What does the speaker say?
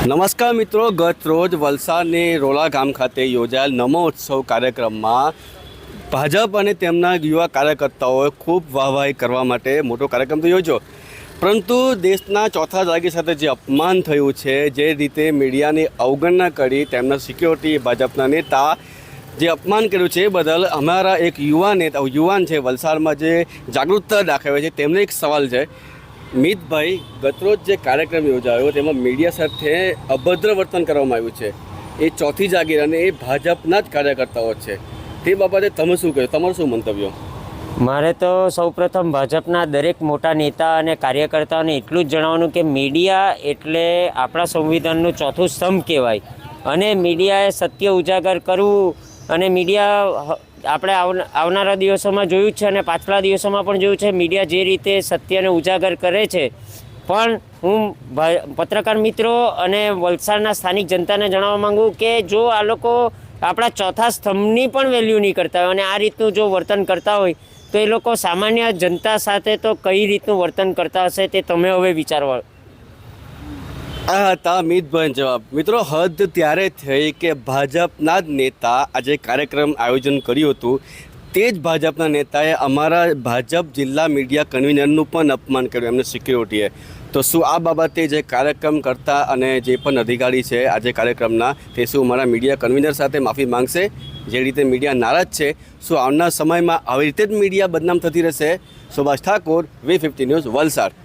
નમસ્કાર મિત્રો, ગત રોજ વલસાડની રોલા ગામ ખાતે યોજાયેલ નમોત્સવ કાર્યક્રમમાં ભાજપ અને તેમના યુવા કાર્યકર્તાઓએ ખૂબ વાહવાહી કરવા માટે મોટો કાર્યક્રમ તો યોજ્યો, પરંતુ દેશના ચોથા જાગીર સાથે જે અપમાન થયું છે, જે રીતે મીડિયાની અવગણના કરી તેમના સિક્યોરિટી ભાજપના નેતા જે અપમાન કર્યું છે એ બદલ અમારા એક યુવાન છે વલસાડમાં જે જાગૃતતા દાખવે છે તેમને એક સવાલ છે. મિતભાઈ, ગતરોજ જે કાર્યક્રમ યોજાયો તેમાં મીડિયા સાથે અભદ્ર વર્તન કરવામાં આવ્યું છે, એ ચોથી જાગીર અને એ ભાજપના જ કાર્યકર્તાઓ છે, તે બાબતે તમે શું કહ્યું, તમારું શું મંતવ્ય? મારે તો સૌપ્રથમ ભાજપના દરેક મોટા નેતા અને કાર્યકર્તાઓને એટલું જ જણાવવાનું કે મીડિયા એટલે આપણા સંવિધાનનું ચોથું સ્તંભ કહેવાય અને મીડિયાએ સત્ય ઉજાગર કરવું અને મીડિયા આપણે આવનારા દિવસોમાં જોયું છે અને પાછલા દિવસોમાં પણ જોયું છે મીડિયા જે રીતે સત્યને ઉજાગર કરે છે. પણ હું પત્રકાર મિત્રો અને વલસાડના સ્થાનિક જનતાને જણાવવા માગું કે જો આ લોકો આપણા ચોથા સ્તંભની પણ વેલ્યુ નહીં કરતા હોય અને આ રીતનું જો વર્તન કરતા હોય તો એ લોકો સામાન્ય જનતા સાથે તો કઈ રીતનું વર્તન કરતા હશે તે તમે હવે વિચારવા. આ હતા મિતભાઈનો જવાબ. મિત્રો, હદ ત્યારે થઈ કે ભાજપના જ નેતા આજે કાર્યક્રમ આયોજન કર્યું હતું, તે જ ભાજપના નેતાએ અમારા ભાજપ જિલ્લા મીડિયા કન્વીનરનું પણ અપમાન કર્યું એમને સિક્યોરિટીએ. તો શું આ બાબતે જે કાર્યક્રમ કરતા અને જે પણ અધિકારી છે આજે કાર્યક્રમના, તે શું અમારા મીડિયા કન્વીનર સાથે માફી માંગશે? જે રીતે મીડિયા નારાજ છે, શું આવનાર સમયમાં આવી રીતે જ મીડિયા બદનામ થતી રહેશે? Subhash Thakor, V50 news, Valsad.